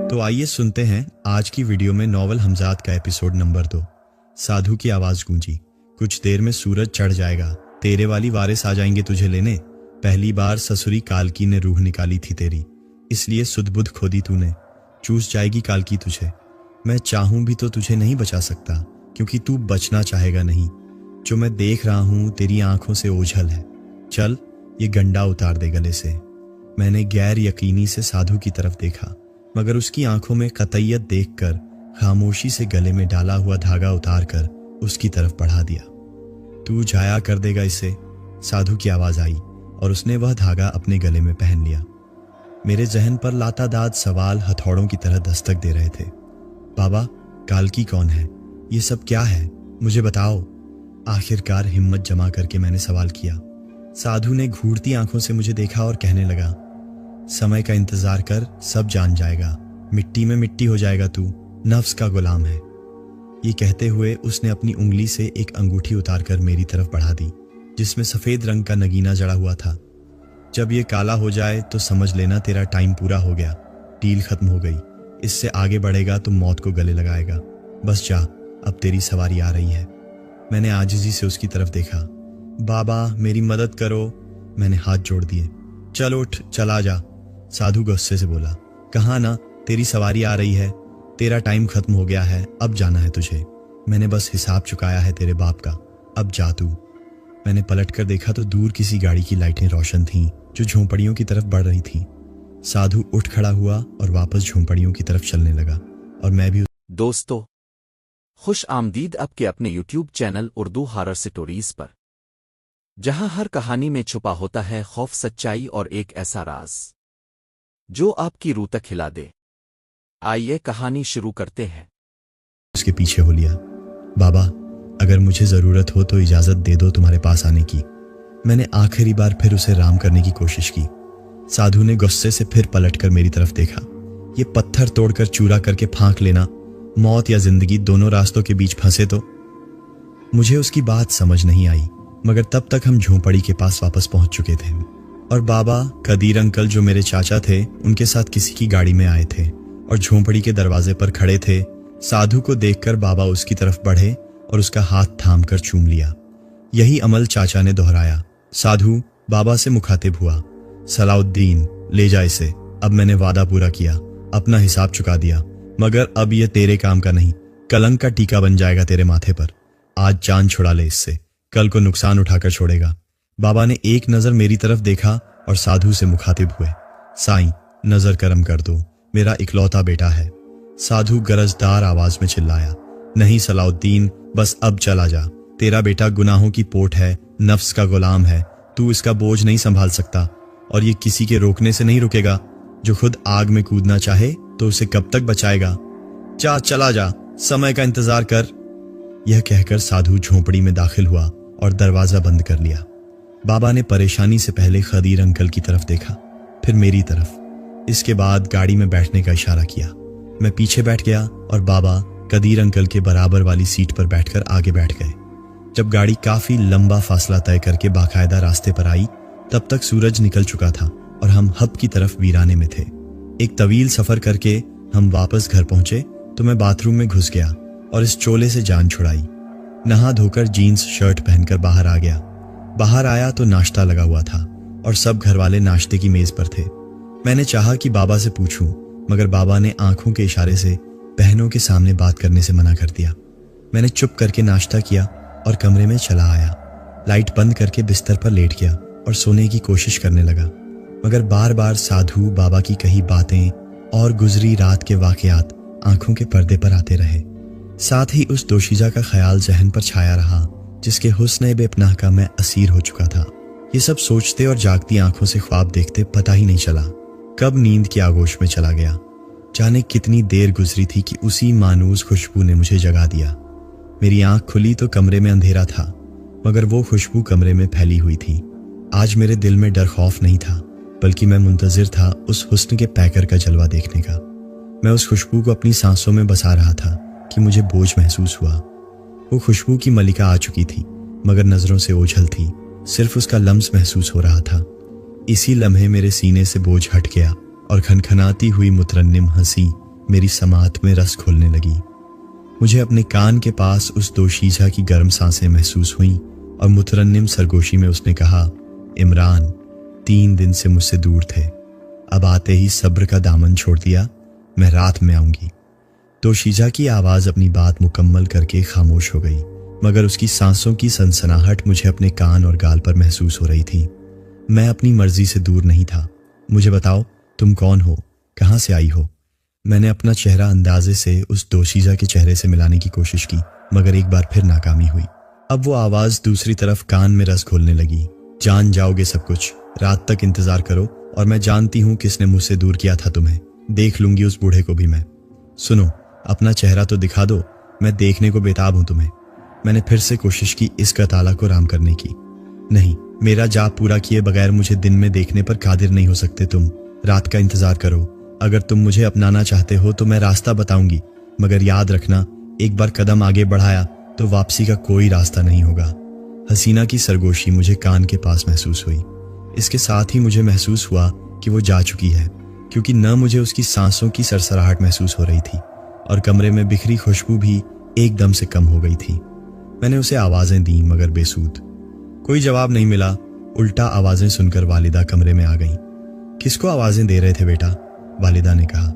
तो आइए सुनते हैं आज की वीडियो में नॉवल हमजाद का एपिसोड नंबर 2। साधु की आवाज गूंजी, कुछ देर में सूरज चढ़ जाएगा, तेरे वाली वारिस आ जाएंगे तुझे लेने। पहली बार ससुरी कालकी ने रूह निकाली थी तेरी, इसलिए सुध-बुध खो दी तूने। चूस जाएगी कालकी तुझे, मैं चाहूं भी तो तुझे नहीं बचा सकता, क्योंकि तू बचना चाहेगा नहीं। जो मैं देख रहा हूं तेरी आंखों से ओझल है, चल ये गंडा उतार दे गले से। मैंने गैर यकीनी से साधु की तरफ देखा, मगर उसकी आंखों में कतईयत देखकर खामोशी से गले में डाला हुआ धागा उतारकर उसकी तरफ बढ़ा दिया। तू जाया कर देगा इसे, साधु की आवाज आई और उसने वह धागा अपने गले में पहन लिया। मेरे जहन पर लातादाद सवाल हथौड़ों की तरह दस्तक दे रहे थे। बाबा, कालकी कौन है? ये सब क्या है? मुझे बताओ। आखिरकार हिम्मत जमा करके मैंने सवाल किया। साधु ने घूरती आंखों से मुझे देखा और कहने लगा, समय का इंतजार कर, सब जान जाएगा। मिट्टी में मिट्टी हो जाएगा तू, नफ्स का गुलाम है। ये कहते हुए उसने अपनी उंगली से एक अंगूठी उतारकर मेरी तरफ बढ़ा दी, जिसमें सफेद रंग का नगीना जड़ा हुआ था। जब ये काला हो जाए तो समझ लेना तेरा टाइम पूरा हो गया, डील खत्म हो गई। इससे आगे बढ़ेगा तो मौत को गले लगाएगा। बस जा, अब तेरी सवारी आ रही है। मैंने आजिजी से उसकी तरफ देखा। बाबा मेरी मदद करो, मैंने हाथ जोड़ दिए। चल उठ, चला जा, साधु गुस्से से बोला। कहा ना तेरी सवारी आ रही है, तेरा टाइम खत्म हो गया है, अब जाना है तुझे। मैंने बस हिसाब चुकाया है तेरे बाप का, अब जा तू। मैंने पलट कर देखा तो दूर किसी गाड़ी की लाइटें रोशन थीं, जो झोंपड़ियों की तरफ बढ़ रही थीं। साधु उठ खड़ा हुआ और वापस झोंपड़ियों की तरफ चलने लगा, और मैं भी। दोस्तों, खुश आमदीद आपके अपने YouTube channel Urdu horror stories पर, जहां हर कहानी में छुपा होता है खौफ, सच्चाई और एक ऐसा राज जो आपकी रूह तक हिला दे। आइए कहानी शुरू करते हैं। उसके पीछे हो लिया। बाबा, अगर मुझे जरूरत हो तो इजाजत दे दो तुम्हारे पास आने की। मैंने आखिरी बार फिर उसे राम करने की कोशिश की। साधु ने गुस्से से फिर पलटकर मेरी तरफ देखा। ये पत्थर तोड़कर चूरा करके फांक लेना, मौत या जिंदगी दोनों रास्तों के बीच फंसे तो। मुझे उसकी बात समझ नहीं आई, मगर तब तक हम झोंपड़ी के पास वापस पहुंच चुके थे, और बाबा कदीर अंकल जो मेरे चाचा थे उनके साथ किसी की गाड़ी में आए थे और झोंपड़ी के दरवाजे पर खड़े थे। साधु को देखकर बाबा उसकी तरफ बढ़े और उसका हाथ थामकर चूम लिया। यही अमल चाचा ने दोहराया। साधु बाबा से मुखातिब हुआ। सलाउद्दीन, ले जा इसे, अब मैंने वादा पूरा किया, अपना हिसाब चुका दिया, मगर अब यह तेरे काम का नहीं, कलंक का टीका बन जाएगा तेरे माथे पर। आज जान छुड़ा ले इससे, कल को नुकसान उठाकर छोड़ेगा। बाबा ने एक नजर मेरी तरफ देखा और साधु से मुखातिब हुए। साईं, नजर करम कर दो, मेरा इकलौता बेटा है। साधु गरजदार आवाज में चिल्लाया। नहीं सलाउद्दीन, बस अब चला जा। तेरा बेटा गुनाहों की पोट है, नफ्स का गुलाम है, तू इसका बोझ नहीं संभाल सकता, और ये किसी के रोकने से नहीं रुकेगा। जो खुद आग में कूदना चाहे तो उसे कब तक बचाएगा? जा, चला जा, समय का इंतजार कर। यह कहकर साधु झोंपड़ी में दाखिल हुआ और दरवाजा बंद कर लिया। बाबा ने परेशानी से पहले खदीर अंकल की तरफ देखा, फिर मेरी तरफ। इसके बाद गाड़ी में बैठने का इशारा किया। मैं पीछे बैठ गया और बाबा कदीर अंकल के बराबर वाली सीट पर बैठकर आगे बैठ गए। जब गाड़ी काफी लंबा फासला तय करके बाकायदा रास्ते पर आई, तब तक सूरज निकल चुका था और हम हब की तरफ वीराने में थे। एक तवील सफर करके हम वापस घर पहुंचे तो मैं बाथरूम में घुस गया और इस चोले से जान छुड़ाई। नहा धोकर जीन्स शर्ट पहनकर बाहर आ गया। बाहर आया तो नाश्ता लगा हुआ था और सब घर वाले नाश्ते की मेज पर थे। मैंने चाहा कि बाबा से पूछूं, मगर बाबा ने आंखों के इशारे से बहनों के सामने बात करने से मना कर दिया। मैंने चुप करके नाश्ता किया और कमरे में चला आया। लाइट बंद करके बिस्तर पर लेट गया और सोने की कोशिश करने लगा, मगर बार बार साधु, बाबा की कही बातें और गुजरी रात के वाकयात आंखों के पर्दे पर आते रहे। साथ ही उस दोशीजा का ख्याल जहन पर छाया रहा, जिसके हुस्न बेपनाह का मैं असीर हो चुका था। ये सब सोचते और जागती आंखों से ख्वाब देखते पता ही नहीं चला कब नींद की आगोश में चला गया। जाने कितनी देर गुजरी थी कि उसी मानूस खुशबू ने मुझे जगा दिया। मेरी आंख खुली तो कमरे में अंधेरा था, मगर वो खुशबू कमरे में फैली हुई थी। आज मेरे दिल में डर खौफ नहीं था, बल्कि मैं मुंतजिर था उस हुस्न के पैकर का जलवा देखने का। मैं उस खुशबू को अपनी सांसों में बसा रहा था कि मुझे बोझ महसूस हुआ। वो खुशबू की मलिका आ चुकी थी, मगर नजरों से ओझल थी, सिर्फ उसका लम्स महसूस हो रहा था। इसी लम्हे मेरे सीने से बोझ हट गया और खनखनाती हुई मुतरन्निम हंसी मेरी समात में रस घुलने लगी। मुझे अपने कान के पास उस दोशीजा की गर्म सांसें महसूस हुईं और मुतरन्निम सरगोशी में उसने कहा, इमरान 3 दिन से मुझसे दूर थे, अब आते ही सब्र का दामन छोड़ दिया, मैं रात में आऊंगी। दोशीजा की आवाज़ अपनी बात मुकम्मल करके खामोश हो गई, मगर उसकी सांसों की सनसनाहट मुझे अपने कान और गाल पर महसूस हो रही थी। मैं अपनी मर्जी से दूर नहीं था। मुझे बताओ, तुम कौन हो, कहाँ से आई हो? मैंने अपना चेहरा अंदाजे से उस दोशीजा के चेहरे से मिलाने की कोशिश की, मगर एक बार फिर नाकामी हुई। अब वो आवाज़ दूसरी तरफ कान में रस घोलने लगी। जान जाओगे सब कुछ, रात तक इंतजार करो, और मैं जानती हूँ किसने मुझसे दूर किया था तुम्हें। देख लूंगी उस बूढ़े को भी मैं। सुनो, अपना चेहरा तो दिखा दो, मैं देखने को बेताब हूं तुम्हें। मैंने फिर से कोशिश की इस कताला को राम करने की। नहीं, मेरा जाप पूरा किए बगैर मुझे दिन में देखने पर कादिर नहीं हो सकते तुम। रात का इंतजार करो। अगर तुम मुझे अपनाना चाहते हो तो मैं रास्ता बताऊंगी, मगर याद रखना, एक बार कदम आगे बढ़ाया तो वापसी का कोई रास्ता नहीं होगा। हसीना की सरगोशी मुझे कान के पास महसूस हुई। इसके साथ ही मुझे महसूस हुआ कि वो जा चुकी है, क्योंकि न मुझे उसकी सांसों की सरसराहट महसूस हो रही थी और कमरे में बिखरी खुशबू भी एकदम से कम हो गई थी। मैंने उसे आवाजें दी, मगर बेसूद। कोई जवाब नहीं मिला। उल्टा आवाजें सुनकर वालिदा कमरे में आ गईं। किसको आवाजें दे रहे थे बेटा? वालिदा ने कहा।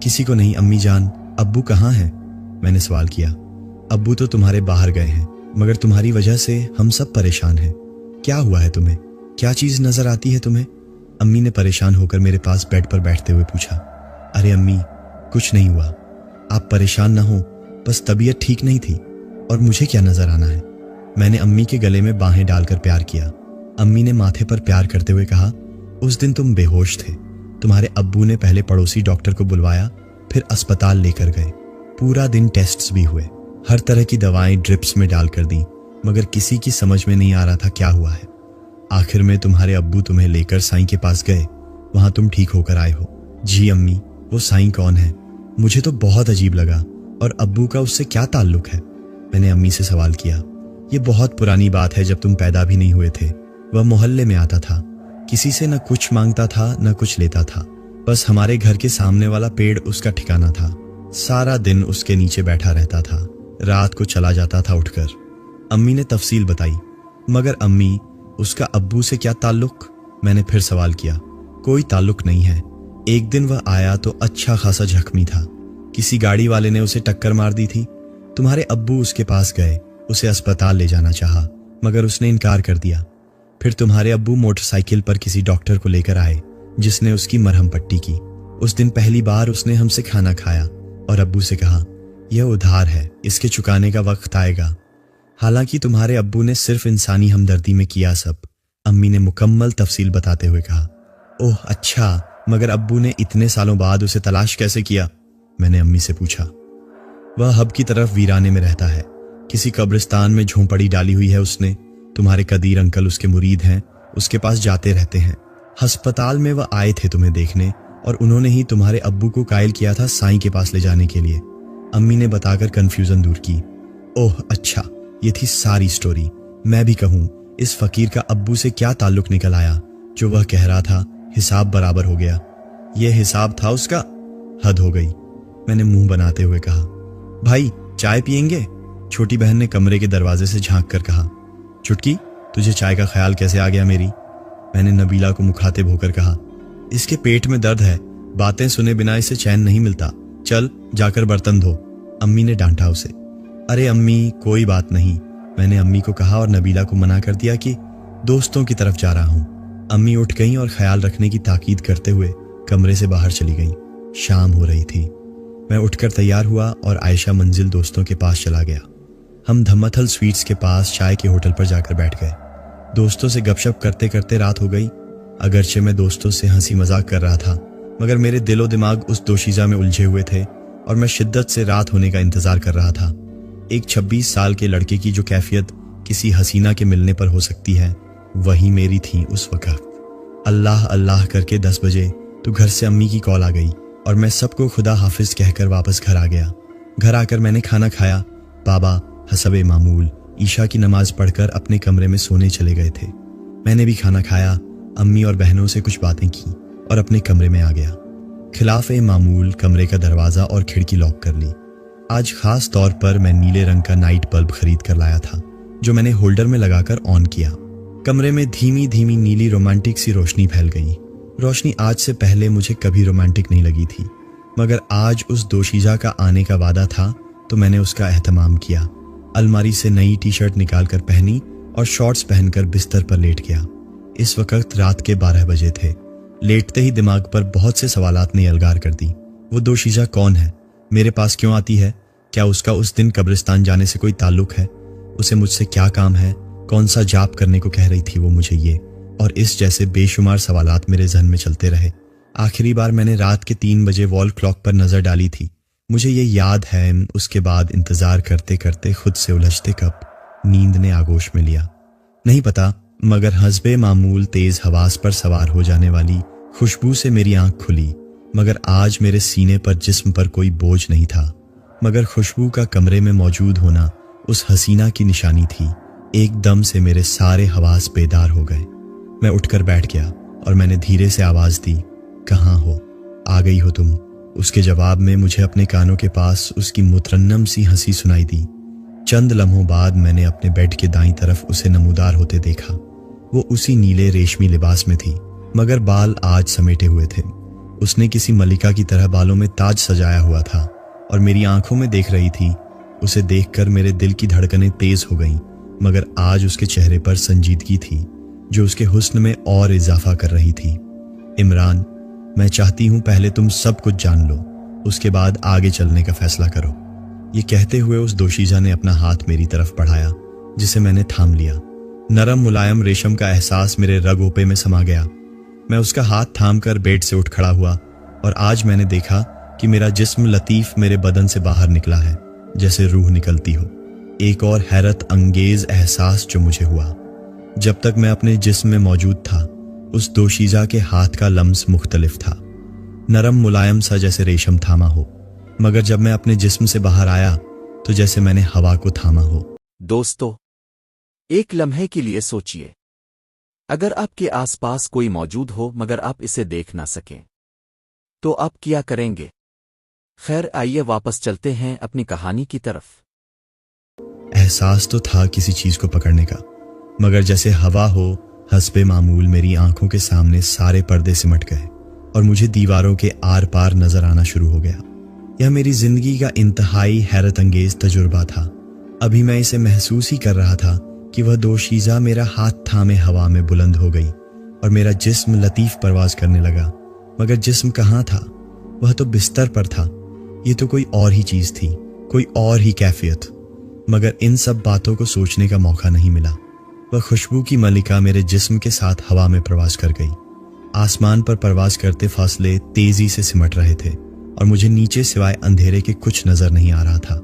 किसी को नहीं अम्मी जान। अब्बू कहाँ हैं? मैंने सवाल किया। अब्बू तो तुम्हारे बाहर गए हैं, मगर तुम्हारी वजह से हम सब परेशान हैं। क्या हुआ है तुम्हें? क्या चीज नजर आती है तुम्हें? अम्मी ने परेशान होकर मेरे पास बेड पर बैठते हुए पूछा। अरे अम्मी, कुछ नहीं हुआ, आप परेशान ना हो, बस तबीयत ठीक नहीं थी। और मुझे क्या नजर आना है? मैंने अम्मी के गले में बाहें डालकर प्यार किया। अम्मी ने माथे पर प्यार करते हुए कहा, उस दिन तुम बेहोश थे। तुम्हारे अब्बू ने पहले पड़ोसी डॉक्टर को बुलवाया, फिर अस्पताल लेकर गए। पूरा दिन टेस्ट्स भी हुए, हर तरह की दवाएं ड्रिप्स में डालकर दी, मगर किसी की समझ में नहीं आ रहा था क्या हुआ है। आखिर में तुम्हारे अब्बू तुम्हें लेकर साईं के पास गए, वहां तुम ठीक होकर आए हो। जी अम्मी, वो साईं कौन है? मुझे तो बहुत अजीब लगा। और अब्बू का उससे क्या ताल्लुक है? मैंने अम्मी से सवाल किया। ये बहुत पुरानी बात है, जब तुम पैदा भी नहीं हुए थे। वह मोहल्ले में आता था, किसी से न कुछ मांगता था न कुछ लेता था। बस हमारे घर के सामने वाला पेड़ उसका ठिकाना था। सारा दिन उसके नीचे बैठा रहता था, रात को चला जाता था उठकर। अम्मी ने तफसील बताई। मगर अम्मी, उसका अब्बू से क्या ताल्लुक? मैंने फिर सवाल किया। कोई ताल्लुक नहीं है। एक दिन वह आया तो अच्छा खासा जख्मी था, किसी गाड़ी वाले ने उसे टक्कर मार दी थी। तुम्हारे अब्बू उसके पास गए, उसे अस्पताल ले जाना चाहा, मगर उसने इनकार कर दिया। फिर तुम्हारे अब्बू मोटरसाइकिल पर किसी डॉक्टर को लेकर आए, जिसने उसकी मरहम पट्टी की। उस दिन पहली बार उसने हमसे खाना खाया और अब्बू से कहा, यह उधार है, इसके चुकाने का वक्त आएगा। हालांकि तुम्हारे अब्बू ने सिर्फ इंसानी हमदर्दी में किया सब। अम्मी ने मुकम्मल तफसील बताते हुए कहा। ओह अच्छा, मगर अब्बू ने इतने सालों बाद उसे तलाश कैसे किया? मैंने अम्मी से पूछा। वह हब की तरफ वीराने में रहता है, किसी कब्रिस्तान में झोंपड़ी डाली हुई है उसने। तुम्हारे कदीर अंकल उसके मुरीद हैं, उसके पास जाते रहते हैं। अस्पताल में वह आए थे तुम्हें देखने, और उन्होंने ही तुम्हारे अब्बू को कायल किया था साईं के पास ले जाने के लिए। अम्मी ने बताकर कंफ्यूजन दूर की। ओह अच्छा, ये थी सारी स्टोरी। मैं भी कहूं, इस फकीर का अब्बू से क्या ताल्लुक निकल आया? जो वह कह रहा था, हिसाब बराबर हो गया। यह हिसाब था उसका? हद हो गई, मैंने मुंह बनाते हुए कहा। भाई चाय पियेंगे? छोटी बहन ने कमरे के दरवाजे से झांक कर कहा। चुटकी, तुझे चाय का ख्याल कैसे आ गया मेरी? मैंने नबीला को मुखातिब होकर कहा। इसके पेट में दर्द है, बातें सुने बिना इसे चैन नहीं मिलता। चल जाकर बर्तन धो। अम्मी ने डांटा उसे। अरे अम्मी, कोई बात नहीं, मैंने अम्मी को कहा और नबीला को मना कर दिया कि दोस्तों की तरफ जा रहा हूं। अम्मी उठ गईं और ख्याल रखने की ताकीद करते हुए कमरे से बाहर चली गईं। शाम हो रही थी। मैं उठकर तैयार हुआ और आयशा मंजिल दोस्तों के पास चला गया। हम धम्मथल स्वीट्स के पास चाय के होटल पर जाकर बैठ गए। दोस्तों से गपशप करते करते रात हो गई। अगरचे मैं दोस्तों से हंसी मजाक कर रहा था, मगर मेरे दिलो दिमाग उस दोशीजा में उलझे हुए थे और मैं शिद्दत से रात होने का इंतजार कर रहा था। एक 26 साल के लड़के की जो कैफियत किसी हसीना के मिलने पर हो सकती है, वही मेरी थी उस वक्त। अल्लाह अल्लाह करके 10 बजे तो घर से अम्मी की कॉल आ गई और मैं सबको खुदा हाफिज कहकर वापस घर आ गया। घर आकर मैंने खाना खाया। बाबा हसबे मामूल ईशा की नमाज पढ़कर अपने कमरे में सोने चले गए थे। मैंने भी खाना खाया, अम्मी और बहनों से कुछ बातें की और अपने कमरे में आ गया। खिलाफ मामूल कमरे का दरवाज़ा और खिड़की लॉक कर ली। आज खास तौर पर मैं नीले रंग का नाइट बल्ब खरीद कर लाया था, जो मैंने होल्डर में लगाकर ऑन किया। कमरे में धीमी धीमी नीली रोमांटिक सी रोशनी फैल गई। रोशनी आज से पहले मुझे कभी रोमांटिक नहीं लगी थी, मगर आज उस दोशीजा का आने का वादा था तो मैंने उसका एहतमाम किया। अलमारी से नई टी शर्ट निकाल कर पहनी और शॉर्ट्स पहनकर बिस्तर पर लेट गया। इस वक्त रात के 12 बजे थे। लेटते ही दिमाग पर बहुत से सवालात ने अलगार कर दी। वो दोशीजा कौन है? मेरे पास क्यों आती है? क्या उसका उस दिन कब्रिस्तान जाने से कोई ताल्लुक है? उसे मुझसे क्या काम है? कौन सा जाप करने को कह रही थी वो मुझे ये? और इस जैसे बेशुमार सवालात मेरे जहन में चलते रहे। आखिरी बार मैंने रात के 3 बजे वॉल क्लॉक पर नजर डाली थी। मुझे ये याद है, उसके बाद इंतजार करते करते खुद से उलझते कब नींद ने आगोश में लिया नहीं पता, मगर हस्बे मामूल तेज हवास पर सवार हो जाने वाली खुशबू से मेरी आंख खुली। मगर आज मेरे सीने पर जिस्म पर कोई बोझ नहीं था, मगर खुशबू का कमरे में मौजूद होना उस हसीना की निशानी थी। एकदम से मेरे सारे हवास बेदार हो गए। मैं उठकर बैठ गया और मैंने धीरे से आवाज दी, कहाँ हो? आ गई हो तुम? उसके जवाब में मुझे अपने कानों के पास उसकी मुतरन्नम सी हंसी सुनाई दी। चंद लम्हों बाद मैंने अपने बेड के दाईं तरफ उसे नमूदार होते देखा। वो उसी नीले रेशमी लिबास में थी, मगर बाल आज समेटे हुए थे। उसने किसी मलिका की तरह बालों में ताज सजाया हुआ था और मेरी आंखों में देख रही थी। उसे देखकर मेरे दिल की धड़कनें तेज हो गईं, मगर आज उसके चेहरे पर संजीदगी थी जो उसके हुस्न में और इजाफा कर रही थी। इमरान, मैं चाहती हूं पहले तुम सब कुछ जान लो, उसके बाद आगे चलने का फैसला करो। ये कहते हुए उस दोशीजा ने अपना हाथ मेरी तरफ बढ़ाया, जिसे मैंने थाम लिया। नरम मुलायम रेशम का एहसास मेरे रगोपे में समा गया। मैं उसका हाथ थामकर बेड से उठ खड़ा हुआ और आज मैंने देखा कि मेरा जिस्म लतीफ मेरे बदन से बाहर निकला है, जैसे रूह निकलती हो। एक और हैरत अंगेज एहसास जो मुझे हुआ। जब तक मैं अपने जिस्म में मौजूद था, उस दोशीजा के हाथ का लम्स मुख्तलिफ था, नरम मुलायम सा जैसे रेशम थामा हो। मगर जब मैं अपने जिस्म से बाहर आया तो जैसे मैंने हवा को थामा हो। दोस्तों, एक लम्हे के लिए सोचिए, अगर आपके आसपास कोई मौजूद हो मगर आप इसे देख ना सकें, तो आप क्या करेंगे? खैर, आइए वापस चलते हैं अपनी कहानी की तरफ। एहसास तो था किसी चीज को पकड़ने का, मगर जैसे हवा हो, हस्बे मामूल मेरी आंखों के सामने सारे पर्दे सिमट गए और मुझे दीवारों के आर पार नजर आना शुरू हो गया। यह मेरी जिंदगी का इंतहाई हैरत अंगेज तजुर्बा था। अभी मैं इसे महसूस ही कर रहा था कि वह दोशीजा मेरा हाथ थामे हवा में बुलंद हो गई और मेरा जिस्म लतीफ परवाज करने लगा। मगर जिस्म कहाँ था? वह तो बिस्तर पर था। ये तो कोई और ही चीज थी, कोई और ही कैफियत। मगर इन सब बातों को सोचने का मौका नहीं मिला। वह खुशबू की मलिका मेरे जिस्म के साथ हवा में प्रवास कर गई। आसमान पर प्रवास करते फासले तेजी से सिमट रहे थे और मुझे नीचे सिवाय अंधेरे के कुछ नजर नहीं आ रहा था।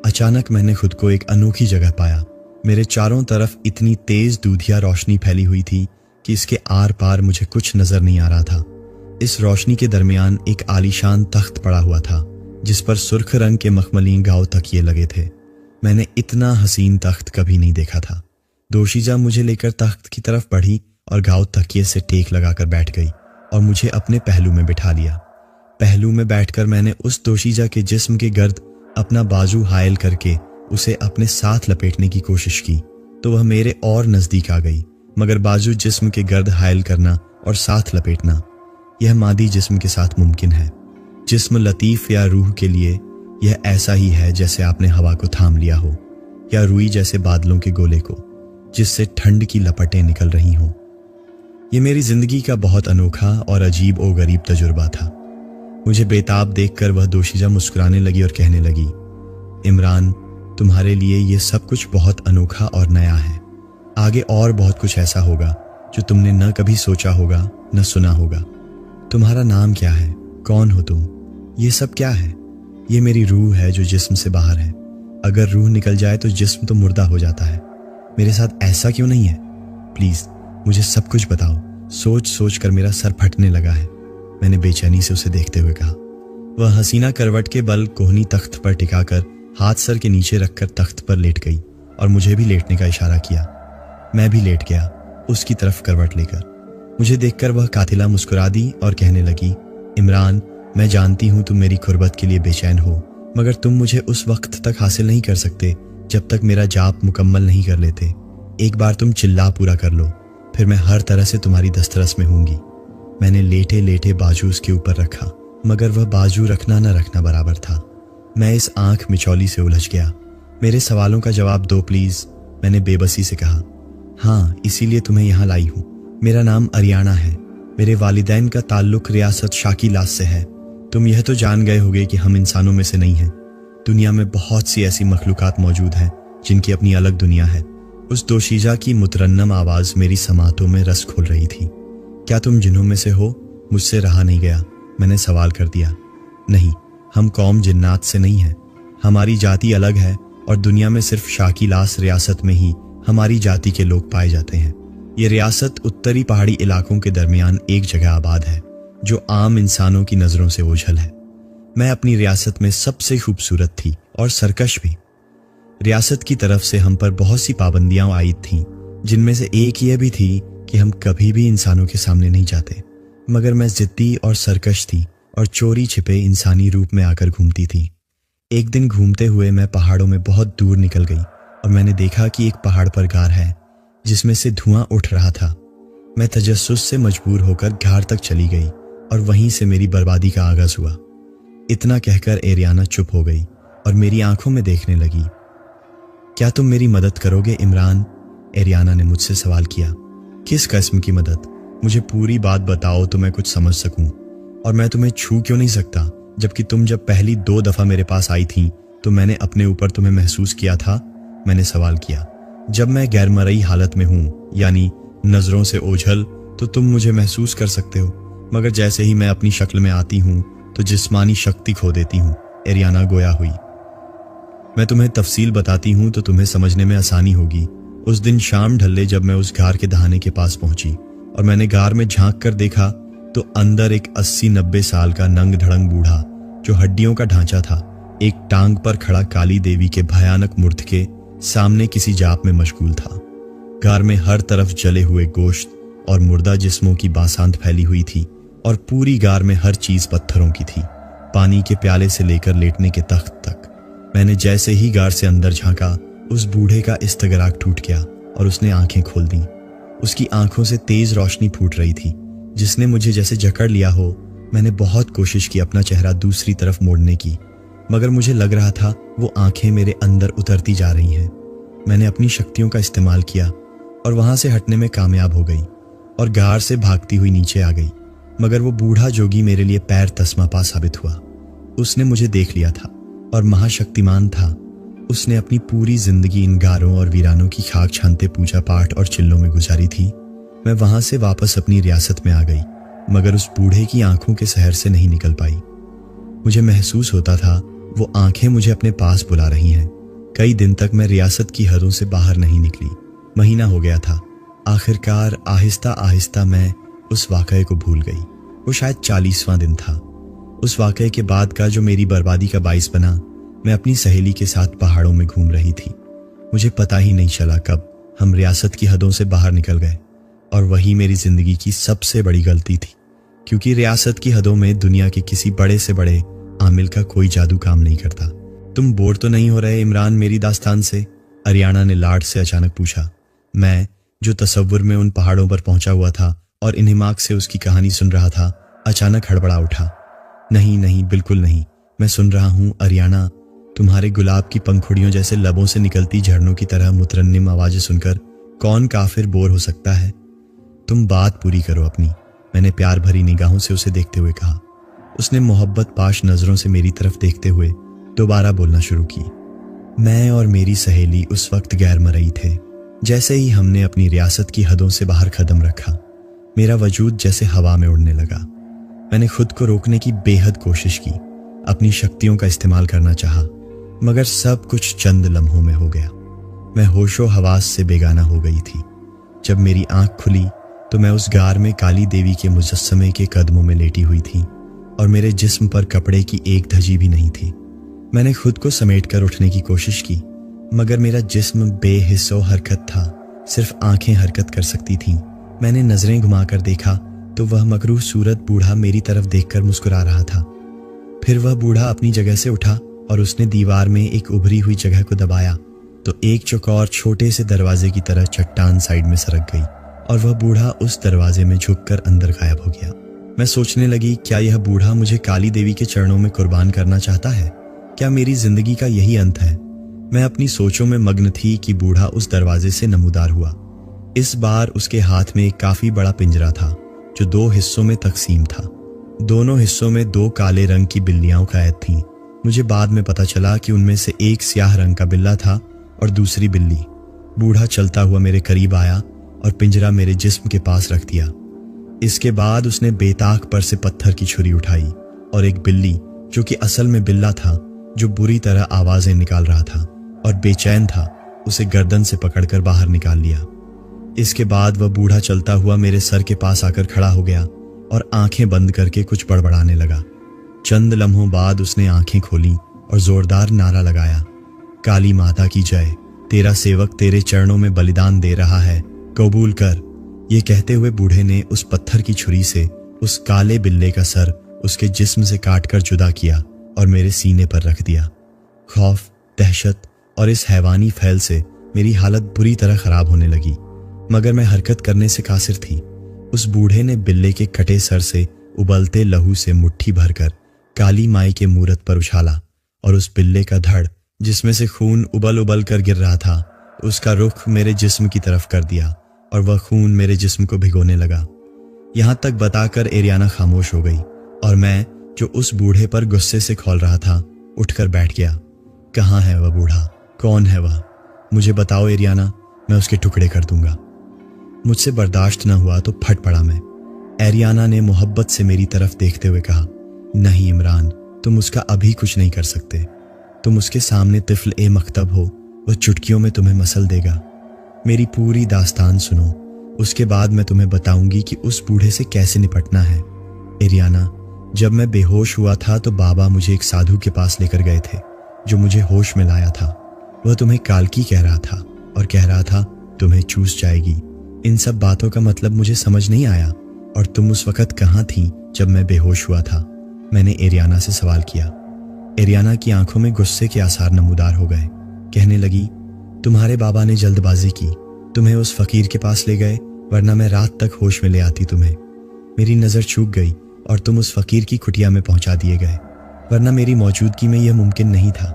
अचानक मैंने खुद को एक अनोखी जगह पाया। मेरे चारों तरफ इतनी तेज दूधिया रोशनी फैली हुई थी कि इसके आर पार मुझे कुछ नजर नहीं आ रहा था। इस रोशनी के दरमियान एक आलीशान तख्त पड़ा हुआ था, जिस पर सुर्ख रंग के मखमली गाव तकिए लगे थे। मैंने इतना हसीन तख्त कभी नहीं देखा था। दोशीजा मुझे लेकर तख्त की तरफ बढ़ी और गाव तकिए से टेक लगाकर बैठ गई और मुझे अपने पहलू में बिठा लिया। पहलू में बैठकर मैंने उस दोशीजा के जिस्म के गर्द अपना बाजू हायल करके उसे अपने साथ लपेटने की कोशिश की तो वह मेरे और नजदीक आ गई। मगर बाजू जिस्म के गर्द हायल करना और साथ लपेटना, यह मादी जिस्म के साथ मुमकिन है। जिस्म लतीफ या रूह के लिए यह ऐसा ही है जैसे आपने हवा को थाम लिया हो, या रुई जैसे बादलों के गोले को जिससे ठंड की लपटें निकल रही हों। यह मेरी जिंदगी का बहुत अनोखा और अजीब और गरीब तजुर्बा था। मुझे बेताब देखकर वह दोशीजा मुस्कुराने लगी और कहने लगी, इमरान, तुम्हारे लिए यह सब कुछ बहुत अनोखा और नया है। आगे और बहुत कुछ ऐसा होगा जो तुमने न कभी सोचा होगा न सुना होगा। तुम्हारा नाम क्या है? कौन हो तुम? ये सब क्या है? ये मेरी रूह है जो जिस्म से बाहर है। अगर रूह निकल जाए तो जिस्म तो मुर्दा हो जाता है। मेरे साथ ऐसा क्यों नहीं है? प्लीज मुझे सब कुछ बताओ। सोच सोच कर मेरा सर फटने लगा है, मैंने बेचैनी से उसे देखते हुए कहा। वह हसीना करवट के बल कोहनी तख्त पर टिकाकर हाथ सर के नीचे रखकर तख्त पर लेट गई और मुझे भी लेटने का इशारा किया। मैं भी लेट गया उसकी तरफ करवट लेकर। मुझे देखकर वह कातिला मुस्कुरा दी और कहने लगी, इमरान, मैं जानती हूँ तुम मेरी कुर्बत के लिए बेचैन हो, मगर तुम मुझे उस वक्त तक हासिल नहीं कर सकते जब तक मेरा जाप मुकम्मल नहीं कर लेते। एक बार तुम चिल्ला पूरा कर लो, फिर मैं हर तरह से तुम्हारी दस्तरस में होंगी। मैंने लेटे लेटे बाजू उसके ऊपर रखा, मगर वह बाजू रखना न रखना बराबर था। मैं इस आंख मिचौली से उलझ गया। मेरे सवालों का जवाब दो प्लीज, मैंने बेबसी से कहा। हाँ, इसीलिए तुम्हें यहाँ लाई हूँ। मेरा नाम अरियाना है। मेरे वालिदैन का ताल्लुक रियासत शाकीलास से है। तुम यह तो जान गए होगे कि हम इंसानों में से नहीं हैं। दुनिया में बहुत सी ऐसी मखलूकात मौजूद हैं जिनकी अपनी अलग दुनिया है। उस दोशीजा की मुतरन्नम आवाज मेरी समातों में रस खोल रही थी। क्या तुम जिन्हों में से हो? मुझसे रहा नहीं गया, मैंने सवाल कर दिया। नहीं, हम कौम जिन्नात से नहीं हैं। हमारी जाति अलग है और दुनिया में सिर्फ शाकीलास रियासत में ही हमारी जाति के लोग पाए जाते हैं। ये रियासत उत्तरी पहाड़ी इलाकों के दरमियान एक जगह आबाद है जो आम इंसानों की नजरों से ओझल है। मैं अपनी रियासत में सबसे खूबसूरत थी और सरकश भी। रियासत की तरफ से हम पर बहुत सी पाबंदियां आयद थीं, जिनमें से एक यह भी थी कि हम कभी भी इंसानों के सामने नहीं जाते। मगर मैं जिद्दी और सरकश थी और चोरी छिपे इंसानी रूप में आकर घूमती थी। एक दिन घूमते हुए मैं पहाड़ों में बहुत दूर निकल गई और मैंने देखा कि एक पहाड़ पर गार है जिसमें से धुआं उठ रहा था। मैं तजस्सुस से मजबूर होकर गार तक चली गई और वहीं से मेरी बर्बादी का आगाज हुआ। इतना कहकर एरियाना चुप हो गई और मेरी आंखों में देखने लगी। क्या तुम मेरी मदद करोगे इमरान? एरियाना ने मुझसे सवाल किया। किस किस्म की मदद? मुझे पूरी बात बताओ तो मैं कुछ समझ सकूं। और मैं तुम्हें छू क्यों नहीं सकता, जबकि तुम जब पहली 2 दफा मेरे पास आई थी तो मैंने अपने ऊपर तुम्हें महसूस किया था? मैंने सवाल किया। जब मैं गैरमरई हालत में हूं, यानी नजरों से ओझल, तो तुम मुझे महसूस कर सकते हो, मगर जैसे ही मैं अपनी शक्ल में आती हूं तो जिस्मानी शक्ति खो देती हूं। एरियाना गोया हुई। मैं तुम्हें तफसील बताती हूं तो तुम्हें समझने में आसानी होगी। उस दिन शाम ढलने जब मैं उस गार के दहाने के पास पहुंची और मैंने गार में झांक कर देखा तो अंदर एक 80-90 साल का नंग धड़ंग बूढ़ा, जो हड्डियों का ढांचा था, एक टांग पर खड़ा काली देवी के भयानक मूर्त के सामने किसी जाप में मशगूल था। गार में हर तरफ जले हुए गोश्त और मुर्दा जिस्मों की बासांत फैली हुई थी और पूरी गार में हर चीज पत्थरों की थी, पानी के प्याले से लेकर लेटने के तख्त तक। मैंने जैसे ही गार से अंदर झांका, उस बूढ़े का इस्तगराक टूट गया और उसने आंखें खोल दी। उसकी आंखों से तेज रोशनी फूट रही थी, जिसने मुझे जैसे जकड़ लिया हो। मैंने बहुत कोशिश की अपना चेहरा दूसरी तरफ मोड़ने की, मगर मुझे लग रहा था वो आंखें मेरे अंदर उतरती जा रही हैं। मैंने अपनी शक्तियों का इस्तेमाल किया और वहां से हटने में कामयाब हो गई और गार से भागती हुई नीचे आ गई, मगर वो बूढ़ा जोगी मेरे लिए पैर तस्मा साबित हुआ। उसने मुझे देख लिया था और महाशक्तिमान था। उसने अपनी पूरी जिंदगी इन गारों और वीरानों की खाक छानते पूजा पाठ और चिल्लों में गुजारी थी। मैं वहां से वापस अपनी रियासत में आ गई, मगर उस बूढ़े की आंखों के सहर से नहीं निकल पाई। मुझे महसूस होता था वो आंखें मुझे अपने पास बुला रही हैं। कई दिन तक मैं रियासत की हदों से बाहर नहीं निकली। महीना हो गया था। आखिरकार आहिस्ता आहिस्ता मैं उस वाकये को भूल गई। वो शायद 40वां दिन था। उस वाकये के बाद का जो मेरी बर्बादी का बाइस बना। मैं अपनी सहेली के साथ पहाड़ों में घूम रही थी। मुझे पता ही नहीं चला कब हम रियासत की हदों से बाहर निकल गए, और वही मेरी जिंदगी की सबसे बड़ी गलती थी, क्योंकि रियासत की हदों में दुनिया के किसी बड़े से बड़े आमिल का कोई जादू काम नहीं करता। तुम बोर तो नहीं हो रहे इमरान मेरी दास्तान से? अरियाना ने लाड से अचानक पूछा। मैं, जो तसव्वुर में उन पहाड़ों पर पहुंचा हुआ था और इन्हिमाक से उसकी कहानी सुन रहा था, अचानक हड़बड़ा उठा। नहीं नहीं, बिल्कुल नहीं, मैं सुन रहा हूं अरियाना। तुम्हारे गुलाब की पंखुड़ियों जैसे लबों से निकलती झरनों की तरह मुतरन्निम आवाजें सुनकर कौन काफिर बोर हो सकता है? तुम बात पूरी करो अपनी, मैंने प्यार भरी निगाहों से उसे देखते हुए कहा। उसने मोहब्बत पाश नजरों से मेरी तरफ देखते हुए दोबारा बोलना शुरू की। मैं और मेरी सहेली उस वक्त गैर मरई थे। जैसे ही हमने अपनी रियासत की हदों से बाहर कदम रखा, मेरा वजूद जैसे हवा में उड़ने लगा। मैंने खुद को रोकने की बेहद कोशिश की, अपनी शक्तियों का इस्तेमाल करना चाहा, मगर सब कुछ चंद लम्हों में हो गया। मैं होशो हवास से बेगाना हो गई थी। जब मेरी आंख खुली तो मैं उस गार में काली देवी के मुजस्समे के कदमों में लेटी हुई थी और मेरे जिस्म पर कपड़े की एक धजी भी नहीं थी। मैंने खुद को समेट कर उठने की कोशिश की, मगर मेरा जिस्म बेहिस्सो हरकत था, सिर्फ आंखें हरकत कर सकती थीं। मैंने नजरें घुमाकर देखा तो वह मकरूह सूरत बूढ़ा मेरी तरफ देखकर मुस्कुरा रहा था। फिर वह बूढ़ा अपनी जगह से उठा और उसने दीवार में एक उभरी हुई जगह को दबाया तो एक चौकोर छोटे से दरवाजे की तरह चट्टान साइड में सरक गई और वह बूढ़ा उस दरवाजे में झुककर अंदर गायब हो गया। मैं सोचने लगी, क्या यह बूढ़ा मुझे काली देवी के चरणों में कुर्बान करना चाहता है? क्या मेरी जिंदगी का यही अंत है? मैं अपनी सोचों में मग्न थी कि बूढ़ा उस दरवाजे से नमूदार हुआ। इस बार उसके हाथ में एक काफी बड़ा पिंजरा था जो 2 हिस्सों में तकसीम था। दोनों हिस्सों में 2 काले रंग की बिल्लियां कैद थीं। मुझे बाद में पता चला कि उनमें से एक स्याह रंग का बिल्ला था और दूसरी बिल्ली। बूढ़ा चलता हुआ मेरे करीब आया और पिंजरा मेरे जिस्म के पास रख दिया। इसके बाद उसने बेताक पर से पत्थर की छुरी उठाई और एक बिल्ली, जो कि असल में बिल्ला था, जो बुरी तरह आवाजें निकाल रहा था और बेचैन था, उसे गर्दन से पकड़कर बाहर निकाल लिया। इसके बाद वह बूढ़ा चलता हुआ मेरे सर के पास आकर खड़ा हो गया और आंखें बंद करके कुछ बड़बड़ाने लगा। चंद लम्हों बाद उसने आंखें खोली और जोरदार नारा लगाया, काली माता की जय, तेरा सेवक तेरे चरणों में बलिदान दे रहा है, कबूल कर। ये कहते हुए बूढ़े ने उस पत्थर की छुरी से उस काले बिल्ले का सर उसके जिस्म से काटकर जुदा किया और मेरे सीने पर रख दिया। खौफ, दहशत और इस हैवानी फैल से मेरी हालत बुरी तरह खराब होने लगी, मगर मैं हरकत करने से कासिर थी। उस बूढ़े ने बिल्ले के कटे सर से उबलते लहू से मुट्ठी भरकर काली माई के मूरत पर उछाला और उस बिल्ले का धड़, जिसमें से खून उबल उबल कर गिर रहा था, उसका रुख मेरे जिस्म की तरफ कर दिया और वह खून मेरे जिस्म को भिगोने लगा। यहां तक बताकर एरियाना खामोश हो गई और मैं, जो उस बूढ़े पर गुस्से से खौल रहा था, उठकर बैठ गया। कहाँ है वह बूढ़ा? कौन है वह? मुझे बताओ एरियाना, मैं उसके टुकड़े कर दूंगा। मुझसे बर्दाश्त न हुआ तो फट पड़ा मैं। एरियाना ने मोहब्बत से मेरी तरफ देखते हुए कहा, नहीं इमरान, तुम उसका अभी कुछ नहीं कर सकते। तुम उसके सामने तिफ्ल ए मख्तब हो, वह चुटकियों में तुम्हें मसल देगा। मेरी पूरी दास्तान सुनो, उसके बाद मैं तुम्हें बताऊंगी कि उस बूढ़े से कैसे निपटना है। एरियाना, जब मैं बेहोश हुआ था तो बाबा मुझे एक साधु के पास लेकर गए थे, जो मुझे होश में लाया था। वह तुम्हें कालकी कह रहा था और कह रहा था तुम्हें चूस जाएगी। इन सब बातों का मतलब मुझे समझ नहीं आया। और तुम उस वक्त कहाँ थी जब मैं बेहोश हुआ था? मैंने एरियाना से सवाल किया। एरियाना की आंखों में गुस्से के आसार नमूदार हो गए। कहने लगी, तुम्हारे बाबा ने जल्दबाजी की, तुम्हें उस फकीर के पास ले गए, वरना मैं रात तक होश में ले आती तुम्हें। मेरी नज़र चूक गई और तुम उस फकीर की कुटिया में पहुंचा दिए गए, वरना मेरी मौजूदगी में यह मुमकिन नहीं था।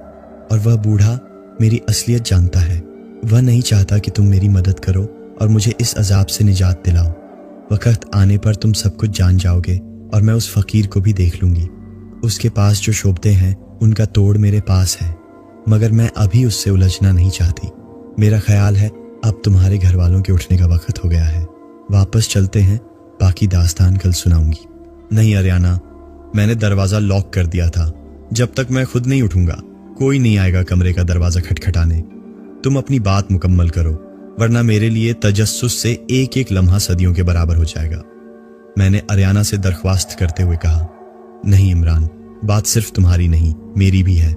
और वह बूढ़ा मेरी असलियत जानता है। वह नहीं चाहता कि तुम मेरी मदद करो और मुझे इस अजाब से निजात दिलाओ। वक्त आने पर तुम सब कुछ जान जाओगे और मैं उस फकीर को भी देख लूंगी। उसके पास जो शोभते हैं उनका तोड़ मेरे पास है, मगर मैं अभी उससे उलझना नहीं चाहती। मेरा ख्याल है अब तुम्हारे घर वालों के उठने का वक्त हो गया है। वापस चलते हैं, बाकी दास्तान कल सुनाऊंगी। नहीं एरियाना, मैंने दरवाजा लॉक कर दिया था। जब तक मैं खुद नहीं उठूंगा कोई नहीं आएगा कमरे का दरवाजा खटखटाने। तुम अपनी बात मुकम्मल करो, वरना मेरे लिए तजस्सुस से एक एक लम्हा सदियों के बराबर हो जाएगा। मैंने एरियाना से दरख्वास्त करते हुए कहा, नहीं इमरान, बात सिर्फ तुम्हारी नहीं मेरी भी है।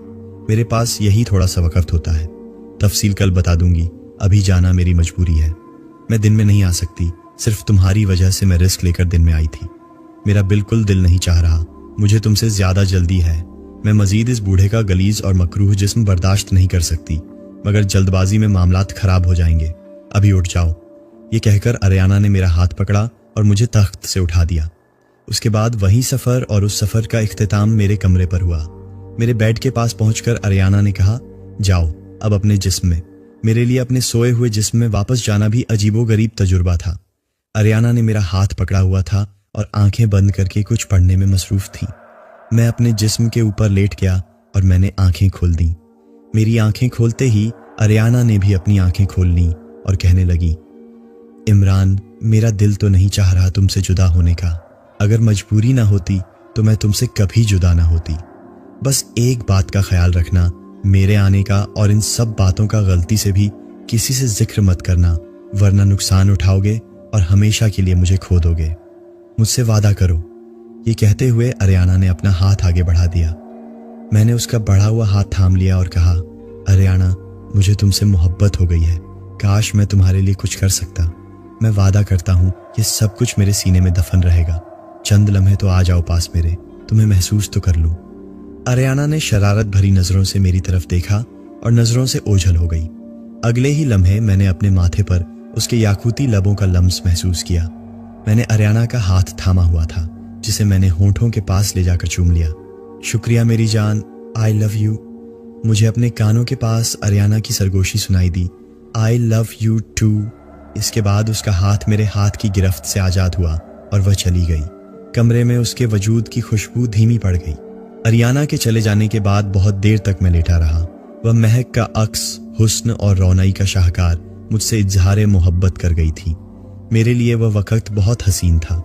मेरे पास यही थोड़ा सा वक्त होता है, तफसील कल बता दूंगी। अभी जाना मेरी मजबूरी है। मैं दिन में नहीं आ सकती, सिर्फ तुम्हारी वजह से मैं रिस्क लेकर दिन में आई थी। मेरा बिल्कुल दिल नहीं चाह रहा, मुझे तुमसे ज्यादा जल्दी है। मैं मजीद इस बूढ़े का गलीज और मकरूह जिस्म बर्दाश्त नहीं कर सकती, मगर जल्दबाजी में मामलात खराब हो जाएंगे। अभी उठ जाओ। ये कहकर एरियाना ने मेरा हाथ पकड़ा और मुझे तख्त से उठा दिया। उसके बाद वही सफर और उस सफर का इख्तिताम मेरे कमरे पर हुआ। मेरे बेड के पास पहुंचकर एरियाना ने कहा, जाओ अब अपने जिस्म में। मेरे लिए अपने सोए हुए जिस्म में वापस जाना भी अजीबोगरीब तजुर्बा था। एरियाना ने मेरा हाथ पकड़ा हुआ था और आंखें बंद करके कुछ पढ़ने में मसरूफ थी। मैं अपने जिस्म के ऊपर लेट गया और मैंने आंखें खोल दी। मेरी आंखें खोलते ही एरियाना ने भी अपनी आंखें खोल ली और कहने लगी, इमरान, मेरा दिल तो नहीं चाह रहा तुमसे जुदा होने का। अगर मजबूरी ना होती तो मैं तुमसे कभी जुदा ना होती। बस एक बात का ख्याल रखना, मेरे आने का और इन सब बातों का गलती से भी किसी से जिक्र मत करना, वरना नुकसान उठाओगे और हमेशा के लिए मुझे खो दोगे। मुझसे वादा करो। ये कहते हुए एरियाना ने अपना हाथ आगे बढ़ा दिया। मैंने उसका बढ़ा हुआ हाथ थाम लिया और कहा, एरियाना, मुझे तुमसे मोहब्बत हो गई है। काश मैं तुम्हारे लिए कुछ कर सकता, मैं वादा करता हूँ ये सब कुछ मेरे सीने में दफन रहेगा। चंद लम्हे तो आ जाओ पास मेरे, तुम्हें महसूस तो कर लूं। अरियाना ने शरारत भरी नजरों से मेरी तरफ देखा और नजरों से ओझल हो गई। अगले ही लम्हे मैंने अपने माथे पर उसके याकूती लबों का लम्स महसूस किया। मैंने अरियाना का हाथ थामा हुआ था, जिसे मैंने होठों के पास ले जाकर चूम लिया। शुक्रिया मेरी जान, आई लव यू। मुझे अपने कानों के पास अरियाना की सरगोशी सुनाई दी, आई लव यू टू। इसके बाद उसका हाथ मेरे हाथ की गिरफ्त से आजाद हुआ और वह चली गई। कमरे में उसके वजूद की खुशबू धीमी पड़ गई। अरियाना के चले जाने के बाद बहुत देर तक मैं लेटा रहा। वह महक का अक्स, हुस्न और रौनाई का शाहकार मुझसे इजहार मोहब्बत कर गई थी। मेरे लिए वह वक्त बहुत हसीन था।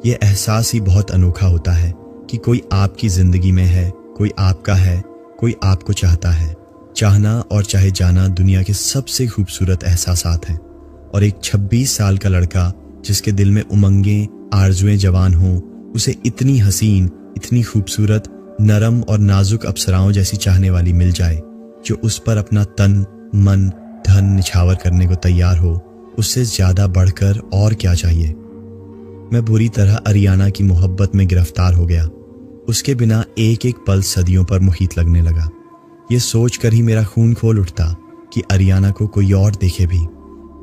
यह एहसास ही बहुत अनोखा होता है कि कोई आपकी जिंदगी में है, कोई आपका है, कोई आपको चाहता है। चाहना और चाहे जाना दुनिया के सबसे खूबसूरत एहसासात हैं। और एक 26 साल का लड़का जिसके दिल में उमंगें, आरजुएं जवान हों, उसे इतनी हसीन, इतनी खूबसूरत, नरम और नाजुक अप्सराओं जैसी चाहने वाली मिल जाए, जो उस पर अपना तन, मन, धन निछावर करने को तैयार हो, उससे ज्यादा बढ़कर और क्या चाहिए। मैं बुरी तरह अरियाना की मोहब्बत में गिरफ्तार हो गया। उसके बिना एक एक पल सदियों पर मुहीत लगने लगा। ये सोच कर ही मेरा खून खोल उठता कि अरियाना को कोई और देखे भी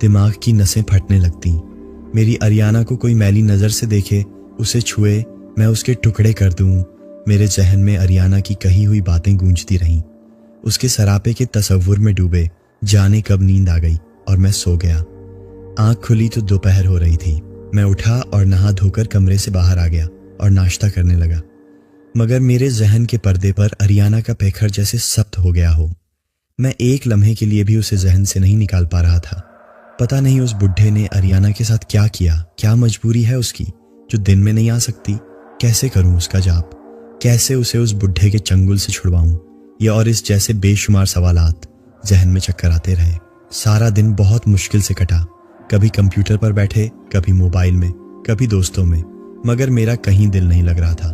दिमाग की नसें फटने लगती। मेरी अरियाना को कोई मैली नजर से देखे, उसे छुए, मैं उसके टुकड़े कर दूं। मेरे जहन में अरियाना की कही हुई बातें गूंजती रहीं। उसके सरापे के तसव्वुर में डूबे जाने कब नींद आ गई और मैं सो गया। आंख खुली तो दोपहर हो रही थी। मैं उठा और नहा धोकर कमरे से बाहर आ गया और नाश्ता करने लगा, मगर मेरे जहन के पर्दे पर अरियाना का पैखर जैसे सख्त हो गया हो। मैं एक लम्हे के लिए भी उसे जहन से नहीं निकाल पा रहा था। पता नहीं उस बुढ़े ने अरियाना के साथ क्या किया, क्या मजबूरी है उसकी जो दिन में नहीं आ सकती। कैसे करूं उसका जाप, कैसे उसे उस बुढ़े के चंगुल से छुड़वाऊं। ये और इस जैसे बेशुमार सवालात जहन में चक्कर आते रहे। सारा दिन बहुत मुश्किल से कटा, कभी कंप्यूटर पर बैठे, कभी मोबाइल में, कभी दोस्तों में, मगर मेरा कहीं दिल नहीं लग रहा था।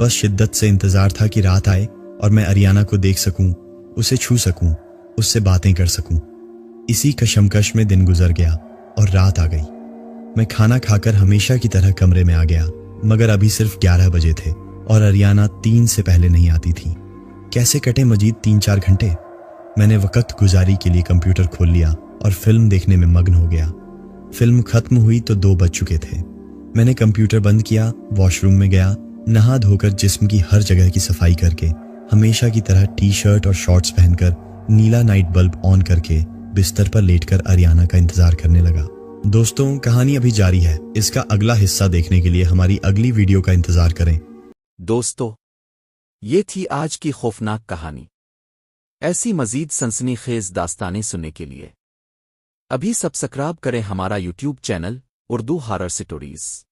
बस शिद्दत से इंतजार था कि रात आए और मैं अरियाना को देख सकूं, उसे छू सकूं, उससे बातें कर सकूं। इसी कशमकश में दिन गुजर गया और रात आ गई। मैं खाना खाकर हमेशा की तरह कमरे में आ गया, मगर अभी सिर्फ 11 बजे थे और अरियाना 3 से पहले नहीं आती थी। कैसे कटे मजीद 3-4 घंटे। मैंने वक्त गुजारी के लिए कंप्यूटर खोल लिया और फिल्म देखने में मग्न हो गया। फिल्म खत्म हुई तो 2 बज चुके थे। मैंने कंप्यूटर बंद किया, वॉशरूम में गया, नहा धोकर जिस्म की हर जगह की सफाई करके, हमेशा की तरह टी-शर्ट और शॉर्ट्स पहनकर, नीला नाइट बल्ब ऑन करके बिस्तर पर लेटकर अरियाना का इंतजार करने लगा। दोस्तों, कहानी अभी जारी है। इसका अगला हिस्सा देखने के लिए हमारी अगली वीडियो का इंतजार करें। दोस्तों, ये थी आज की खौफनाक कहानी। ऐसी मजीद सनसनीखेज दास्तानें सुनने के लिए अभी सब्सक्राइब करें हमारा YouTube channel Urdu horror stories,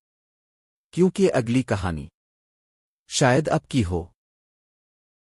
क्योंकि अगली कहानी शायद अब की हो।